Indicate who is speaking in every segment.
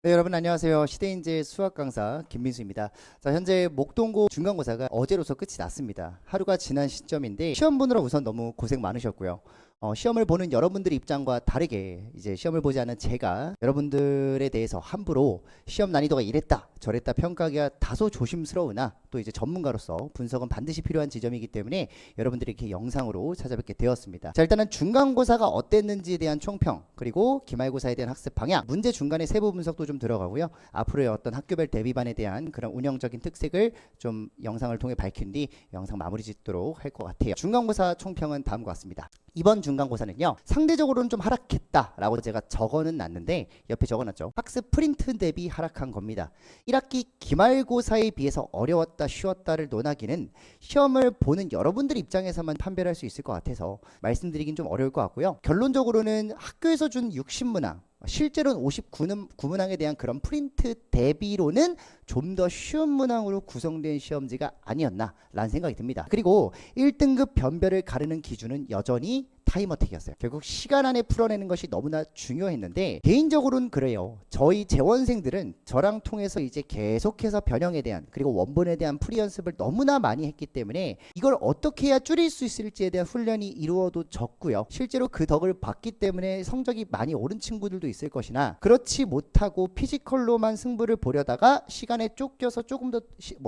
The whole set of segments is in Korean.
Speaker 1: 네, 여러분 안녕하세요. 시대인재 수학 강사 김민수입니다. 자, 현재 목동고 중간고사가 어제로서 끝이 났습니다. 하루가 지난 시점인데 시험 보느라 우선 너무 고생 많으셨고요. 시험을 보는 여러분들 입장과 다르게 이제 시험을 보지 않은 제가 여러분들에 대해서 함부로 시험 난이도가 이랬다 저랬다 평가하기가 다소 조심스러우나 또 이제 전문가로서 분석은 반드시 필요한 지점이기 때문에 여러분들이 이렇게 영상으로 찾아뵙게 되었습니다. 자, 일단은 중간고사가 어땠는지에 대한 총평, 그리고 기말고사에 대한 학습 방향, 문제 중간에 세부 분석도 좀 들어가고요. 앞으로의 어떤 학교별 대비반에 대한 그런 운영적인 특색을 좀 영상을 통해 밝힌 뒤 영상 마무리 짓도록 할 것 같아요. 중간고사 총평은 다음과 같습니다. 이번 중간고사는요, 상대적으로는 좀 하락했다라고 제가 적어는 놨는데 옆에 적어놨죠. 학습 프린트 대비 하락한 겁니다. 1학기 기말고사에 비해서 어려웠다 쉬웠다를 논하기는 시험을 보는 여러분들 입장에서만 판별할 수 있을 것 같아서 말씀드리긴 좀 어려울 것 같고요. 결론적으로는 학교에서 준 60문항, 실제로는 59문항에 대한 그런 프린트 대비로는 좀 더 쉬운 문항으로 구성된 시험지가 아니었나 라는 생각이 듭니다. 그리고 1등급 변별을 가르는 기준은 여전히 타임어택이었어요. 결국 시간 안에 풀어내는 것이 너무나 중요했는데, 개인적으로는 그래요. 저희 재원생들은 저랑 통해서 이제 계속해서 변형에 대한, 그리고 원본에 대한 풀이 연습을 너무나 많이 했기 때문에 이걸 어떻게 해야 줄일 수 있을지에 대한 훈련이 이루어졌고요. 실제로 그 덕을 봤기 때문에 성적이 많이 오른 친구들도 있을 것이나, 그렇지 못하고 피지컬로만 승부를 보려다가 시간에 쫓겨서 조금 더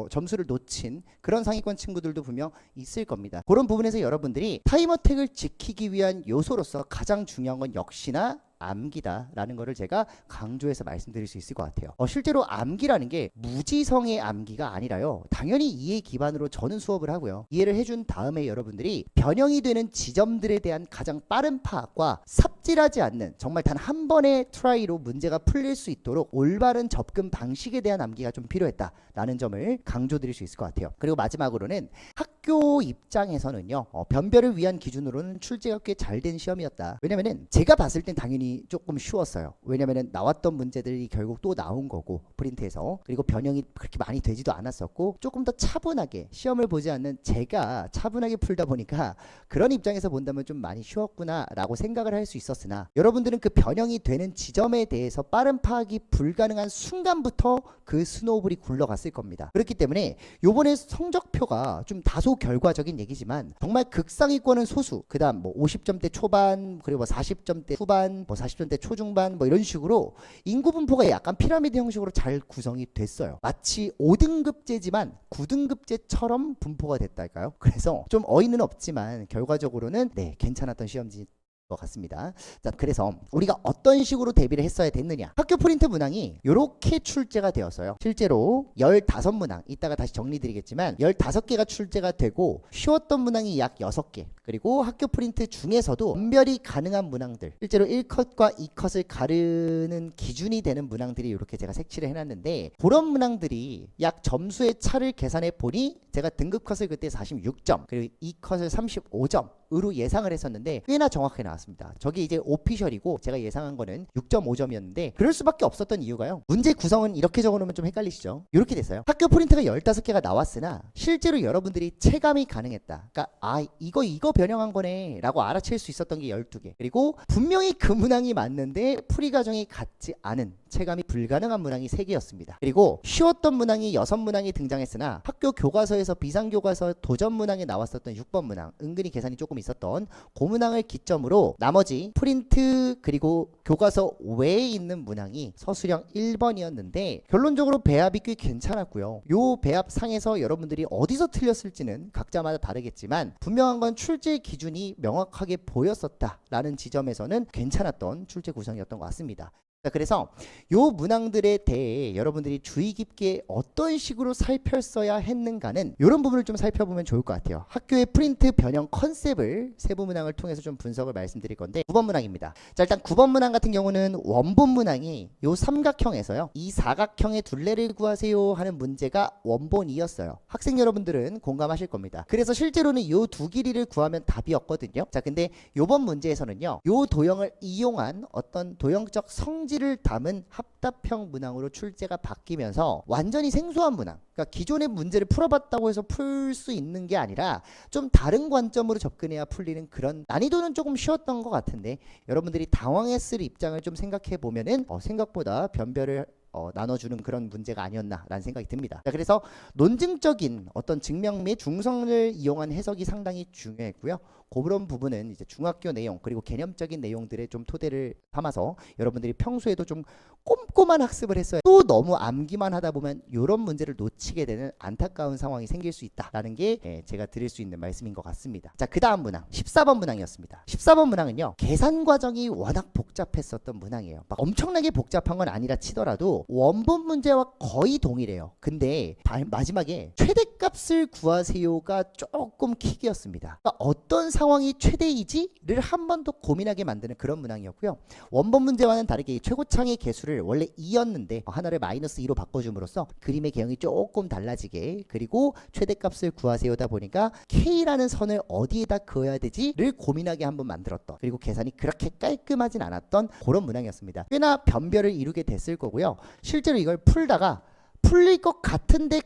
Speaker 1: 점수를 놓친 그런 상위권 친구들도 분명 있을 겁니다. 그런 부분에서 여러분들이 타임어택을 지키기 위한 요소로서 가장 중요한 건 역시나 암기다라는 거를 제가 강조해서 말씀드릴 수 있을 것 같아요. 실제로 암기라는 게 무지성의 암기가 아니라요, 당연히 이해 기반으로 저는 수업을 하고요, 이해를 해준 다음에 여러분들이 변형이 되는 지점들에 대한 가장 빠른 파악과 삽질하지 않는, 정말 단 한 번의 트라이로 문제가 풀릴 수 있도록 올바른 접근 방식에 대한 암기가 좀 필요했다라는 점을 강조드릴 수 있을 것 같아요. 그리고 마지막으로는 학교 입장에서는요, 변별을 위한 기준으로는 출제가 꽤 잘 된 시험이었다. 왜냐면은 제가 봤을 땐 당연히 조금 쉬웠어요. 왜냐면은 나왔던 문제들이 결국 또 나온 거고, 프린트에서, 그리고 변형이 그렇게 많이 되지도 않았었고, 조금 더 차분하게 시험을 보지 않는 제가 차분하게 풀다 보니까 그런 입장에서 본다면 좀 많이 쉬웠구나 라고 생각을 할 수 있었으나, 여러분들은 그 변형이 되는 지점에 대해서 빠른 파악이 불가능한 순간부터 그 스노우볼이 굴러갔을 겁니다. 그렇기 때문에 요번에 성적표가 좀 다소 결과적인 얘기지만 정말 극상위권은 소수, 그 다음 50점대 초반, 그리고 40점대 후반, 40점대 초중반, 이런 식으로 인구 분포가 약간 피라미드 형식으로 잘 구성이 됐어요. 마치 5등급제지만 9등급제처럼 분포가 됐달까요? 그래서 좀 어이는 없지만 결과적으로는 네, 괜찮았던 시험지 것 같습니다. 자, 그래서 우리가 어떤 식으로 대비를 했어야 됐느냐, 학교 프린트 문항이 이렇게 출제가 되었어요. 실제로 15문항, 이따가 다시 정리드리겠지만 15개가 출제가 되고, 쉬웠던 문항이 약 6개, 그리고 학교 프린트 중에서도 분별이 가능한 문항들, 실제로 1컷과 2컷을 가르는 기준이 되는 문항들이 이렇게 제가 색칠을 해놨는데, 그런 문항들이 약 점수의 차를 계산해 보니 제가 등급컷을 그때 46점, 그리고 2컷을 35점 으로 예상을 했었는데 꽤나 정확하게 나왔습니다. 저게 이제 오피셜이고 제가 예상한 거는 6.5점이었는데 그럴 수밖에 없었던 이유가요, 문제 구성은 이렇게 적어놓으면 좀 헷갈리시죠? 이렇게 됐어요. 학교 프린트가 15개가 나왔으나 실제로 여러분들이 체감이 가능했다, 그러니까 이거 변형한 거네 라고 알아챌 수 있었던 게 12개, 그리고 분명히 그 문항이 맞는데 풀이 과정이 같지 않은, 체감이 불가능한 문항이 3개였습니다. 그리고 쉬웠던 문항이 6문항이 등장했으나 학교 교과서에서 비상교과서 도전 문항에 나왔었던 6번 문항, 은근히 계산이 조금 있었던 그 문항을 기점으로 나머지 프린트 그리고 교과서 외에 있는 문항이 서술형 1번이었는데 결론적으로 배합이 꽤 괜찮았고요. 요 배합 상에서 여러분들이 어디서 틀렸을지는 각자마다 다르겠지만 분명한 건 출제 기준이 명확하게 보였었다라는 지점에서는 괜찮았던 출제 구성이었던 것 같습니다. 자, 그래서 요 문항들에 대해 여러분들이 주의 깊게 어떤 식으로 살폈어야 했는가는 이런 부분을 좀 살펴보면 좋을 것 같아요. 학교의 프린트 변형 컨셉을 세부 문항을 통해서 좀 분석을 말씀드릴 건데, 9번 문항입니다. 자, 일단 9번 문항 같은 경우는 원본 문항이 요 삼각형에서요, 이 사각형의 둘레를 구하세요 하는 문제가 원본이었어요. 학생 여러분들은 공감하실 겁니다. 그래서 실제로는 요 두 길이를 구하면 답이었거든요. 자, 근데 요번 문제에서는요, 요 도형을 이용한 어떤 도형적 성질을 담은 합답형 문항으로 출제가 바뀌면서 완전히 생소한 문항, 그러니까 기존의 문제를 풀어봤다고 해서 풀 수 있는 게 아니라 좀 다른 관점으로 접근해야 풀리는 그런 난이도는 조금 쉬웠던 것 같은데, 여러분들이 당황했을 입장을 좀 생각해 보면은 생각보다 변별을 나눠주는 그런 문제가 아니었나라는 생각이 듭니다. 자, 그래서 논증적인 어떤 증명 및 중성을 이용한 해석이 상당히 중요했고요. 그런 부분은 이제 중학교 내용 그리고 개념적인 내용들에 좀 토대를 삼아서 여러분들이 평소에도 좀 꼼꼼한 학습을 했어요. 또 너무 암기만 하다 보면 이런 문제를 놓치게 되는 안타까운 상황이 생길 수 있다라는 게 제가 드릴 수 있는 말씀인 것 같습니다. 자, 그 다음 문항 14번 문항이었습니다. 14번 문항은요, 계산 과정이 워낙 복잡했었던 문항이에요. 막 엄청나게 복잡한 건 아니라 치더라도 원본 문제와 거의 동일해요. 근데 마지막에 최대값을 구하세요가 조금 킥이었습니다. 그러니까 어떤 상황이 최대이지를 한 번 더 고민하게 만드는 그런 문항이었고요. 원본 문제와는 다르게 최고창의 개수를 원래 2였는데 하나를 -2로 바꿔줌으로써 그림의 개형이 조금 달라지게, 그리고 최대값을 구하세요다 보니까 K라는 선을 어디에다 그어야 되지를 고민하게 한번 만들었던, 그리고 계산이 그렇게 깔끔하진 않았던 그런 문항이었습니다. 꽤나 변별을 이루게 됐을 거고요. 실제로 이걸 풀다가 풀릴 것 같은데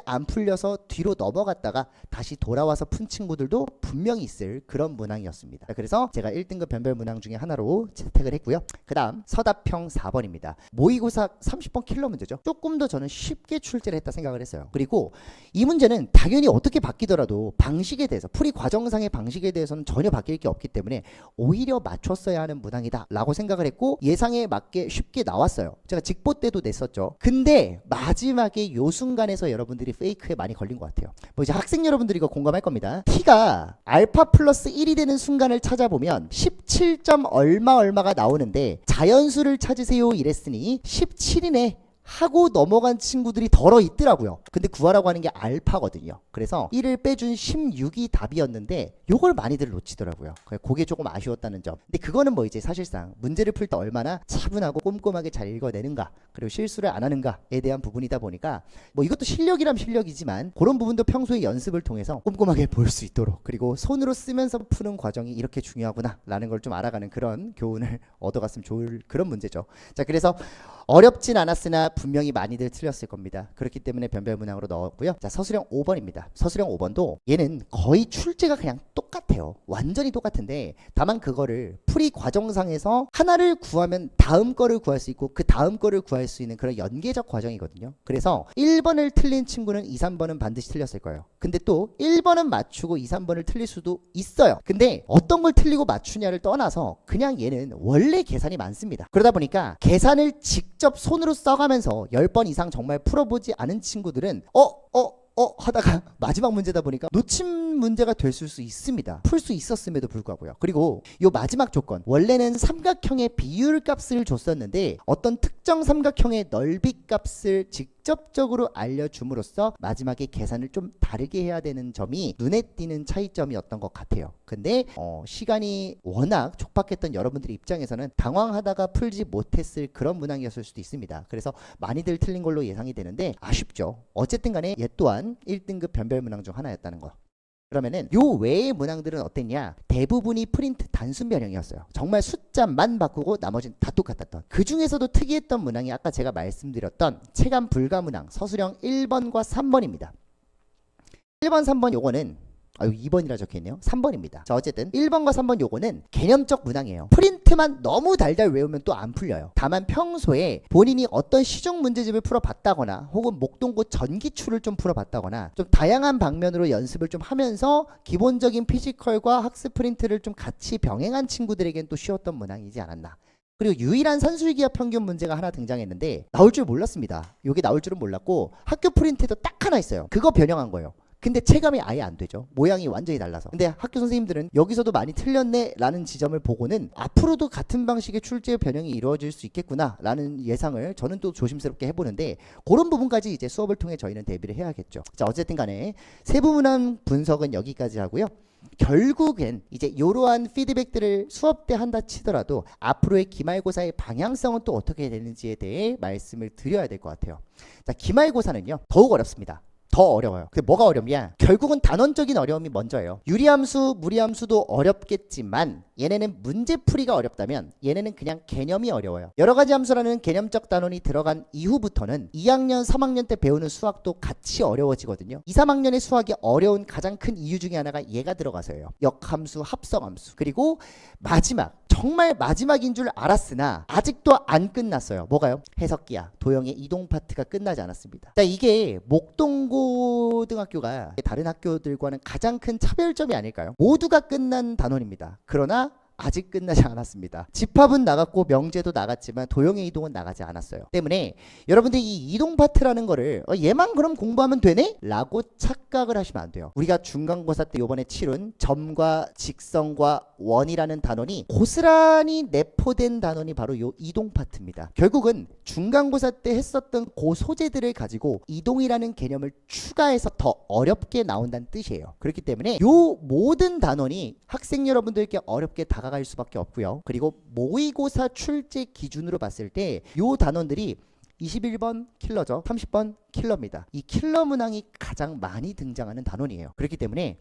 Speaker 1: 안 풀려서 뒤로 넘어갔다가 다시 돌아와서 푼 친구들도 분명히 있을 그런 문항이었습니다. 그래서 제가 1등급 변별 문항 중에 하나로 채택을 했고요. 그 다음 서답형 4번입니다. 모의고사 30번 킬러 문제죠. 조금 더 저는 쉽게 출제를 했다 생각을 했어요. 그리고 이 문제는 당연히 어떻게 바뀌더라도 방식에 대해서, 풀이 과정상의 방식에 대해서는 전혀 바뀔 게 없기 때문에 오히려 맞췄어야 하는 문항이다 라고 생각을 했고, 예상에 맞게 쉽게 나왔어요. 제가 직보 때도 냈었죠. 근데 마지막에 요 순간에서 여러분들이 페이크에 많이 걸린 것 같아요. 뭐 이제 학생 여러분들이 이거 공감할 겁니다. t가 알파 플러스 1이 되는 순간을 찾아보면 17점 얼마가 나오는데 자연수를 찾으세요 이랬으니 17이네 하고 넘어간 친구들이 덜어 있더라고요. 근데 구하라고 하는 게 알파거든요. 그래서 1을 빼준 16이 답이었는데 요걸 많이들 놓치더라고요. 그게 조금 아쉬웠다는 점. 근데 그거는 뭐 이제 사실상 문제를 풀 때 얼마나 차분하고 꼼꼼하게 잘 읽어내는가, 그리고 실수를 안 하는가에 대한 부분이다 보니까 뭐 이것도 실력이란 실력이지만 그런 부분도 평소에 연습을 통해서 꼼꼼하게 볼 수 있도록, 그리고 손으로 쓰면서 푸는 과정이 이렇게 중요하구나 라는 걸 좀 알아가는 그런 교훈을 얻어갔으면 좋을 그런 문제죠. 자, 그래서 어렵진 않았으나 분명히 많이들 틀렸을 겁니다. 그렇기 때문에 변별 문항으로 넣었고요. 자, 서술형 5번입니다. 서술형 5번도 얘는 거의 출제가 그냥 똑같아요. 완전히 똑같은데 다만 그거를 풀이 과정상에서 하나를 구하면 다음 거를 구할 수 있고 그 다음 거를 구할 수 있는 그런 연계적 과정이거든요. 그래서 1번을 틀린 친구는 2, 3번은 반드시 틀렸을 거예요. 근데 또 1번은 맞추고 2, 3번을 틀릴 수도 있어요. 근데 어떤 걸 틀리고 맞추냐를 떠나서 그냥 얘는 원래 계산이 많습니다. 그러다 보니까 계산을 직접 손으로 써가면서 10번 이상 정말 풀어보지 않은 친구들은 하다가 마지막 문제다 보니까 놓친 문제가 될 수 있습니다. 풀 수 있었음에도 불구하고요. 그리고 요 마지막 조건, 원래는 삼각형의 비율 값을 줬었는데 어떤 특정 삼각형의 넓이 값을 직접적으로 알려줌으로써 마지막에 계산을 좀 다르게 해야 되는 점이 눈에 띄는 차이점이었던 것 같아요. 근데 시간이 워낙 촉박했던 여러분들 입장에서는 당황하다가 풀지 못했을 그런 문항이었을 수도 있습니다. 그래서 많이들 틀린 걸로 예상이 되는데 아쉽죠. 어쨌든 간에 얘 또한 1등급 변별 문항 중 하나였다는 거. 그러면은 요 외의 문항들은 어땠냐? 대부분이 프린트 단순 변형이었어요. 정말 숫자만 바꾸고 나머지는 다 똑같았던. 그 중에서도 특이했던 문항이 아까 제가 말씀드렸던 체감 불가 문항 서술형 1번과 3번입니다. 1번, 3번 요거는 2번이라 적혀있네요. 3번입니다. 자, 어쨌든 1번과 3번 요거는 개념적 문항이에요. 프린트만 너무 달달 외우면 또 안 풀려요. 다만 평소에 본인이 어떤 시중 문제집을 풀어봤다거나 혹은 목동고 전기추를 좀 풀어봤다거나 좀 다양한 방면으로 연습을 좀 하면서 기본적인 피지컬과 학습 프린트를 좀 같이 병행한 친구들에겐 또 쉬웠던 문항이지 않았나. 그리고 유일한 산술기하 평균 문제가 하나 등장했는데 나올 줄 몰랐습니다. 이게 나올 줄은 몰랐고 학교 프린트에도 딱 하나 있어요. 그거 변형한 거예요. 근데 체감이 아예 안 되죠. 모양이 완전히 달라서. 근데 학교 선생님들은 여기서도 많이 틀렸네 라는 지점을 보고는 앞으로도 같은 방식의 출제 변형이 이루어질 수 있겠구나 라는 예상을 저는 또 조심스럽게 해보는데, 그런 부분까지 이제 수업을 통해 저희는 대비를 해야겠죠. 자, 어쨌든 간에 세부문항 분석은 여기까지 하고요. 결국엔 이제 이러한 피드백들을 수업 때 한다 치더라도 앞으로의 기말고사의 방향성은 또 어떻게 되는지에 대해 말씀을 드려야 될 것 같아요. 자, 기말고사는요 더욱 어렵습니다. 더 어려워요. 근데 뭐가 어렵냐? 결국은 단원적인 어려움이 먼저예요. 유리함수, 무리함수도 어렵겠지만 얘네는 문제풀이가 어렵다면 얘네는 그냥 개념이 어려워요. 여러가지 함수라는 개념적 단원이 들어간 이후부터는 2학년, 3학년 때 배우는 수학도 같이 어려워지거든요. 2, 3학년의 수학이 어려운 가장 큰 이유 중에 하나가 얘가 들어가서예요. 역함수, 합성함수. 그리고 마지막 정말 마지막인 줄 알았으나 아직도 안 끝났어요. 뭐가요? 해석기야, 도형의 이동 파트가 끝나지 않았습니다. 자, 이게 목동고등학교가 다른 학교들과는 가장 큰 차별점이 아닐까요? 모두가 끝난 단원입니다. 그러나 아직 끝나지 않았습니다. 집합은 나갔고 명제도 나갔지만 도형의 이동은 나가지 않았어요. 때문에 여러분들이 이 이동 파트라는 거를 얘만 그럼 공부하면 되네? 라고 착각을 하시면 안 돼요. 우리가 중간고사 때 요번에 치른 점과 직선과 원이라는 단원이 고스란히 내포된 단원이 바로 요 이동 파트입니다. 결국은 중간고사 때 했었던 그 소재들을 가지고 이동이라는 개념을 추가해서 더 어렵게 나온다는 뜻이에요. 그렇기 때문에 요 모든 단원이 학생 여러분들께 어렵게 다가갈 수밖에 없고요. 그리고 모의고사 출제 기준으로 봤을 때 요 단원들이 21번 킬러죠. 30번 킬러입니다. 이 킬러 문항이 가장 많이 등장하는 단원이에요. 그렇기 때문에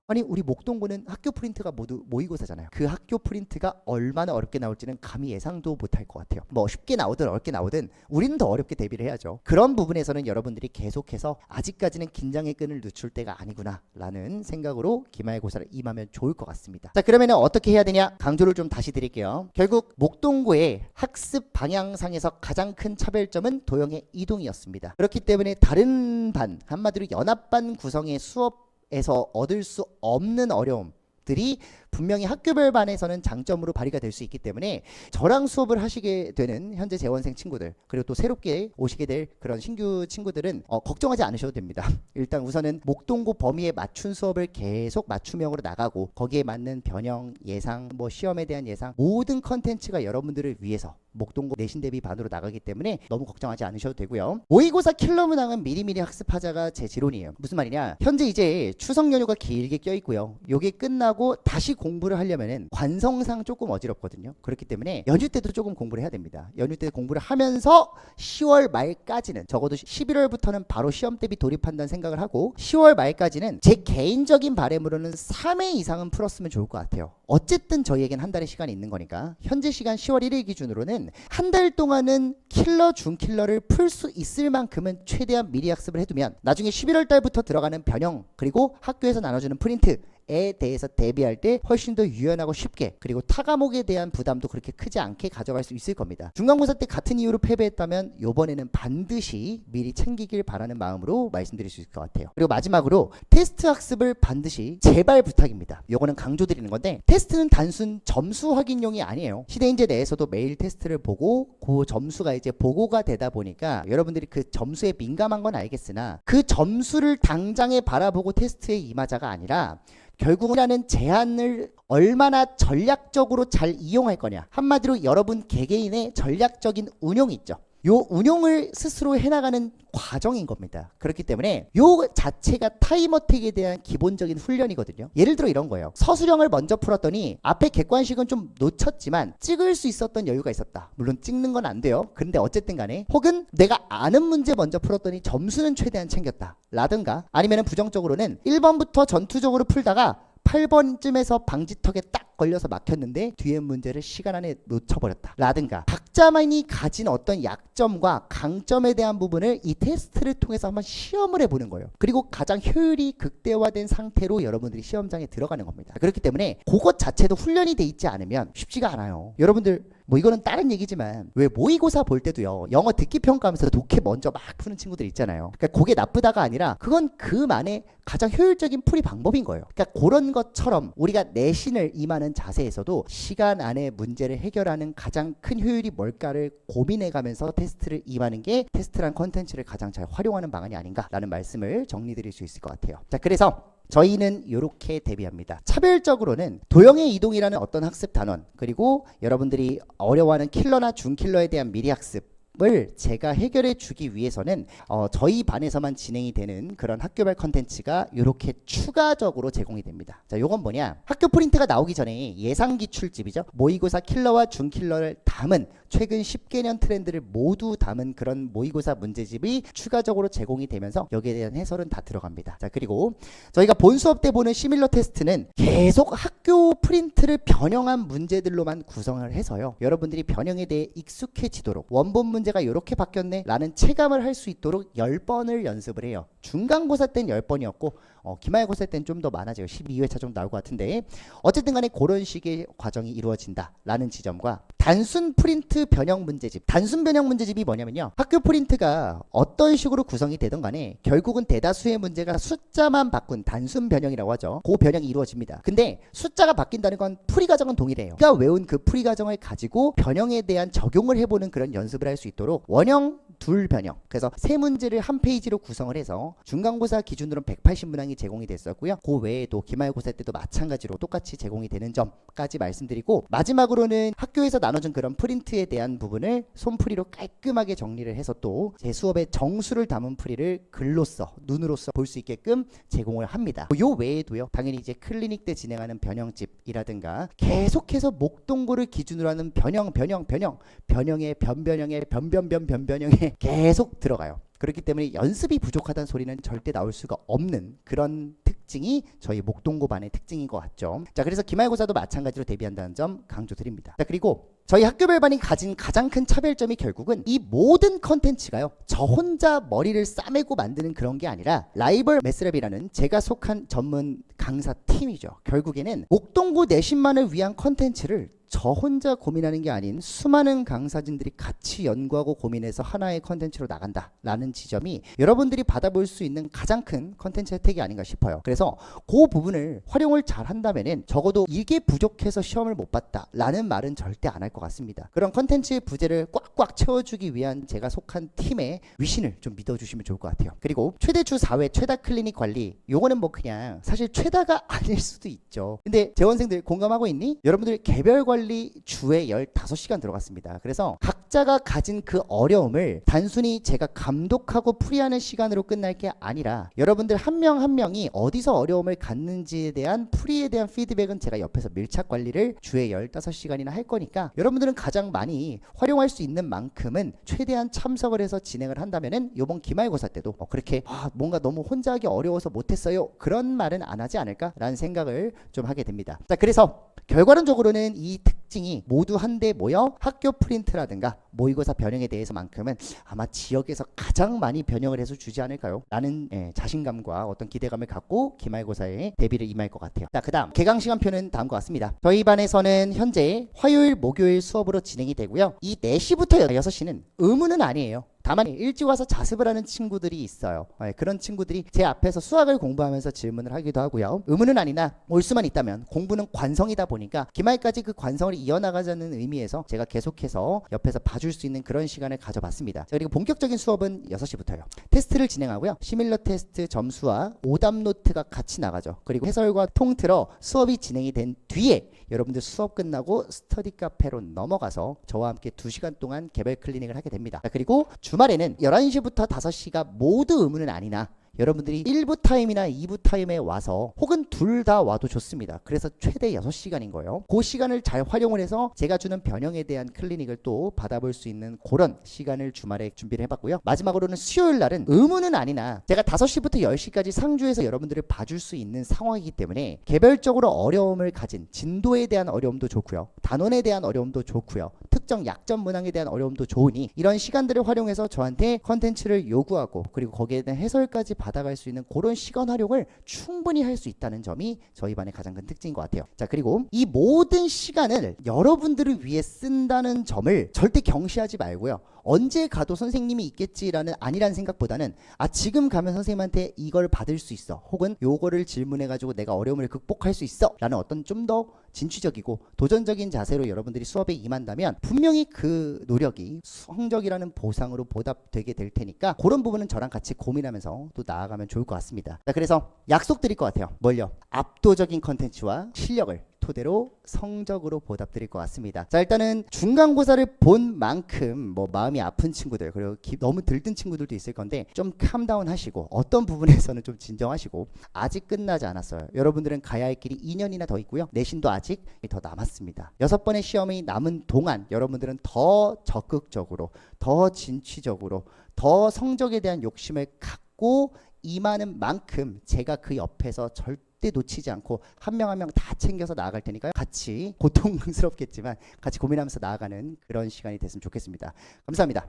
Speaker 1: 아니 우리 목동고는 학교 프린트가 모두 모의고사잖아요. 그 학교 프린트가 얼마나 어렵게 나올지는 감히 예상도 못할 것 같아요. 뭐 쉽게 나오든 어렵게 나오든 우리는 더 어렵게 대비를 해야죠. 그런 부분에서는 여러분들이 계속해서 아직까지는 긴장의 끈을 늦출 때가 아니구나 라는 생각으로 기말고사를 임하면 좋을 것 같습니다. 자, 그러면 어떻게 해야 되냐? 강조를 좀 다시 드릴게요. 결국 목동고의 학습 방향상에서 가장 큰 차별점은 도형의 이동이었습니다. 그렇기 때문에 다른 반, 한마디로 연합반 구성의 수업에서 얻을 수 없는 어려움들이 분명히 학교별 반에서는 장점으로 발휘가 될 수 있기 때문에 저랑 수업을 하시게 되는 현재 재원생 친구들, 그리고 또 새롭게 오시게 될 그런 신규 친구들은 걱정하지 않으셔도 됩니다. 일단 우선은 목동고 범위에 맞춘 수업을 계속 맞춤형으로 나가고 거기에 맞는 변형, 예상, 뭐 시험에 대한 예상, 모든 컨텐츠가 여러분들을 위해서 목동고 내신 대비 반으로 나가기 때문에 너무 걱정하지 않으셔도 되고요. 모의고사 킬러 문항은 미리미리 학습하자가 제 지론이에요. 무슨 말이냐? 현재 이제 추석 연휴가 길게 껴있고요. 요게 끝나고 다시 공부를 하려면은 관성상 조금 어지럽거든요. 그렇기 때문에 연휴 때도 조금 공부를 해야 됩니다. 연휴 때 공부를 하면서 10월 말까지는, 적어도 11월부터는 바로 시험 대비 돌입한다는 생각을 하고 10월 말까지는 제 개인적인 바람으로는 3회 이상은 풀었으면 좋을 것 같아요. 어쨌든 저희에겐 한 달의 시간이 있는 거니까 현재 시간 10월 1일 기준으로는 한 달 동안은 킬러, 준킬러를 풀 수 있을 만큼은 최대한 미리 학습을 해두면 나중에 11월 달부터 들어가는 변형, 그리고 학교에서 나눠주는 프린트 에 대해서 대비할 때 훨씬 더 유연하고 쉽게, 그리고 타 과목에 대한 부담도 그렇게 크지 않게 가져갈 수 있을 겁니다. 중간고사 때 같은 이유로 패배했다면 요번에는 반드시 미리 챙기길 바라는 마음으로 말씀드릴 수 있을 것 같아요. 그리고 마지막으로 테스트 학습을 반드시 제발 부탁입니다. 요거는 강조드리는 건데, 테스트는 단순 점수 확인용이 아니에요. 시대인재 내에서도 매일 테스트를 보고 그 점수가 이제 보고가 되다 보니까 여러분들이 그 점수에 민감한 건 알겠으나 그 점수를 당장에 바라보고 테스트에 임하자가 아니라 결국이라는 제한을 얼마나 전략적으로 잘 이용할 거냐, 한마디로 여러분 개개인의 전략적인 운용이 있죠. 요 운용을 스스로 해나가는 과정인 겁니다. 그렇기 때문에 요 자체가 타임어택에 대한 기본적인 훈련이거든요. 예를 들어 이런 거예요. 서술형을 먼저 풀었더니 앞에 객관식은 좀 놓쳤지만 찍을 수 있었던 여유가 있었다. 물론 찍는 건 안 돼요. 근데 어쨌든 간에, 혹은 내가 아는 문제 먼저 풀었더니 점수는 최대한 챙겼다 라든가, 아니면 부정적으로는 1번부터 전투적으로 풀다가 8번쯤에서 방지턱에 딱 걸려서 막혔는데 뒤에 문제를 시간 안에 놓쳐버렸다 라든가, 각자만이 가진 어떤 약점과 강점에 대한 부분을 이 테스트를 통해서 한번 시험을 해보는 거예요. 그리고 가장 효율이 극대화된 상태로 여러분들이 시험장에 들어가는 겁니다. 그렇기 때문에 그것 자체도 훈련이 돼 있지 않으면 쉽지가 않아요. 여러분들 뭐 이거는 다른 얘기지만 왜 모의고사 볼 때도요, 영어 듣기 평가하면서 독해 먼저 막 푸는 친구들 있잖아요. 그러니까 그게 나쁘다가 아니라 그건 그만의 가장 효율적인 풀이 방법인 거예요. 그러니까 그런 것처럼 우리가 내신을 임하는 자세에서도 시간 안에 문제를 해결하는 가장 큰 효율이 뭘까를 고민해가면서 테스트를 임하는 게 테스트란 컨텐츠를 가장 잘 활용하는 방안이 아닌가라는 말씀을 정리드릴 수 있을 것 같아요. 자, 그래서 저희는 이렇게 대비합니다. 차별적으로는 도형의 이동이라는 어떤 학습 단원, 그리고 여러분들이 어려워하는 킬러나 준킬러에 대한 미리 학습을 제가 해결해 주기 위해서는 저희 반에서만 진행이 되는 그런 학교별 컨텐츠가 이렇게 추가적으로 제공이 됩니다. 자, 요건 뭐냐? 학교 프린트가 나오기 전에 예상 기출집이죠. 모의고사 킬러와 준킬러를 담은 최근 10개년 트렌드를 모두 담은 그런 모의고사 문제집이 추가적으로 제공이 되면서 여기에 대한 해설은 다 들어갑니다. 자, 그리고 저희가 본 수업 때 보는 시밀러 테스트는 계속 학교 프린트를 변형한 문제들로만 구성을 해서요, 여러분들이 변형에 대해 익숙해지도록 원본 문제 문제가 이렇게 바뀌었네 라는 체감을 할 수 있도록 10번을 연습을 해요. 중간고사 때는 10번이었고 기말고사 때는 좀 더 많아져요. 12회차 정도 나올 것 같은데 어쨌든 간에 그런 식의 과정이 이루어진다 라는 지점과 단순 프린트 변형 문제집. 단순 변형 문제집이 뭐냐면요, 학교 프린트가 어떤 식으로 구성이 되든 간에 결국은 대다수의 문제가 숫자만 바꾼 단순 변형이라고 하죠. 그 변형이 이루어집니다. 근데 숫자가 바뀐다는 건 풀이 과정은 동일해요. 그러니까 외운 그 풀이 과정을 가지고 변형에 대한 적용을 해보는 그런 연습을 할 수 있도록 원형 둘 변형, 그래서 세 문제를 한 페이지로 구성을 해서 중간고사 기준으로는 180문항이 제공이 됐었고요. 그 외에도 기말고사 때도 마찬가지로 똑같이 제공이 되는 점까지 말씀드리고, 마지막으로는 학교에서 나눠준 그런 프린트에 대한 부분을 손풀이로 깔끔하게 정리를 해서 또 제 수업의 정수를 담은 풀이를 글로써 눈으로써 볼 수 있게끔 제공을 합니다. 요 외에도요, 당연히 이제 클리닉 때 진행하는 변형집이라든가 계속해서 목동고를 기준으로 하는 변형의 변변형의 계속 들어가요. 그렇기 때문에 연습이 부족하다는 소리는 절대 나올 수가 없는 그런 특징이 저희 목동고반의 특징인 것 같죠. 자, 그래서 기말고사도 마찬가지로 대비한다는 점 강조드립니다. 자, 그리고 저희 학교별반이 가진 가장 큰 차별점이 결국은 이 모든 컨텐츠가요, 저 혼자 머리를 싸매고 만드는 그런 게 아니라 라이벌 매스랩이라는 제가 속한 전문 강사 팀이죠. 결국에는 목동고 내신만을 위한 컨텐츠를 저 혼자 고민하는 게 아닌 수많은 강사진들이 같이 연구하고 고민해서 하나의 컨텐츠로 나간다라는 지점이 여러분들이 받아볼 수 있는 가장 큰 컨텐츠 혜택이 아닌가 싶어요. 그래서 그 부분을 활용을 잘 한다면은 적어도 이게 부족해서 시험을 못 봤다라는 말은 절대 안 할 것 같습니다. 그런 컨텐츠의 부재를 꽉꽉 채워주기 위한 제가 속한 팀의 위신을 좀 믿어주시면 좋을 것 같아요. 그리고 최대 주 4회 최다 클리닉 관리, 요거는 뭐 그냥 사실 최다가 아닐 수도 있죠. 근데 재원생들 공감하고 있니? 여러분들 개별 관리 주에 15시간 들어갔습니다. 그래서 각자가 가진 그 어려움을 단순히 제가 감독하고 풀이하는 시간으로 끝날 게 아니라 여러분들 한 명 한 명이 어디서 어려움을 갖는지에 대한 풀이에 대한 피드백은 제가 옆에서 밀착 관리를 주에 15시간이나 할 거니까 여러분들은 가장 많이 활용할 수 있는 만큼은 최대한 참석을 해서 진행을 한다면은 요번 기말고사 때도 그렇게 뭔가 너무 혼자 하기 어려워서 못했어요 그런 말은 안 하지 않을까라는 생각을 좀 하게 됩니다. 자, 그래서 결과론적으로는 이 특징이 모두 한데 모여 학교 프린트라든가 모의고사 변형에 대해서만큼은 아마 지역에서 가장 많이 변형을 해서 주지 않을까요? 라는 자신감과 어떤 기대감을 갖고 기말고사에 대비를 임할 것 같아요. 자, 그 다음 개강 시간표는 다음과 같습니다. 저희 반에서는 현재 화요일 목요일 수업으로 진행이 되고요. 이 4시부터 6시는 의무는 아니에요. 다만 일찍 와서 자습을 하는 친구들이 있어요. 그런 친구들이 제 앞에서 수학을 공부하면서 질문을 하기도 하고요. 의무는 아니나 올 수만 있다면 공부는 관성이다 보니까 기말까지 그 관성을 이어나가자는 의미에서 제가 계속해서 옆에서 봐줄 수 있는 그런 시간을 가져봤습니다. 자, 그리고 본격적인 수업은 6시부터요. 테스트를 진행하고요. 시밀러 테스트 점수와 오답 노트가 같이 나가죠. 그리고 해설과 통틀어 수업이 진행이 된 뒤에 여러분들 수업 끝나고 스터디 카페로 넘어가서 저와 함께 2시간 동안 개별 클리닉을 하게 됩니다. 자, 그리고 주말에는 11시부터 5시가 모두 의무는 아니나 여러분들이 1부 타임이나 2부 타임에 와서 혹은 둘 다 와도 좋습니다. 그래서 최대 6시간인 거예요. 그 시간을 잘 활용을 해서 제가 주는 변형에 대한 클리닉을 또 받아볼 수 있는 그런 시간을 주말에 준비를 해봤고요. 마지막으로는 수요일 날은 의무는 아니나 제가 5시부터 10시까지 상주해서 여러분들을 봐줄 수 있는 상황이기 때문에 개별적으로 어려움을 가진 진도에 대한 어려움도 좋고요. 단원에 대한 어려움도 좋고요. 특정 약점 문항에 대한 어려움도 좋으니 이런 시간들을 활용해서 저한테 컨텐츠를 요구하고 그리고 거기에 대한 해설까지 받아갈 수 있는 그런 시간 활용을 충분히 할 수 있다는 점이 저희 반의 가장 큰 특징인 것 같아요. 자, 그리고 이 모든 시간을 여러분들을 위해 쓴다는 점을 절대 경시하지 말고요. 언제 가도 선생님이 있겠지라는 아니란 생각보다는 지금 가면 선생님한테 이걸 받을 수 있어 혹은 요거를 질문해가지고 내가 어려움을 극복할 수 있어 라는 어떤 좀 더 진취적이고 도전적인 자세로 여러분들이 수업에 임한다면 분명히 그 노력이 성적이라는 보상으로 보답되게 될 테니까 그런 부분은 저랑 같이 고민하면서 또 나아가면 좋을 것 같습니다. 자, 그래서 약속드릴 것 같아요. 뭘요? 압도적인 컨텐츠와 실력을 토대로 성적으로 보답드릴 것 같습니다. 자, 일단은 중간고사를 본 만큼 뭐 마음이 아픈 친구들 그리고 너무 들뜬 친구들도 있을 건데 좀 캄다운 하시고 어떤 부분에서는 좀 진정하시고 아직 끝나지 않았어요. 여러분들은 가야 할 길이 2년이나 더 있고요. 내신도 아직 더 남았습니다. 6번의 시험이 남은 동안 여러분들은 더 적극적으로 더 진취적으로 더 성적에 대한 욕심을 갖고 임하는 만큼 제가 그 옆에서 절대 놓치지 않고 한 명 한 명 다 챙겨서 나아갈 테니까요. 같이 고통스럽겠지만 같이 고민하면서 나아가는 그런 시간이 됐으면 좋겠습니다. 감사합니다.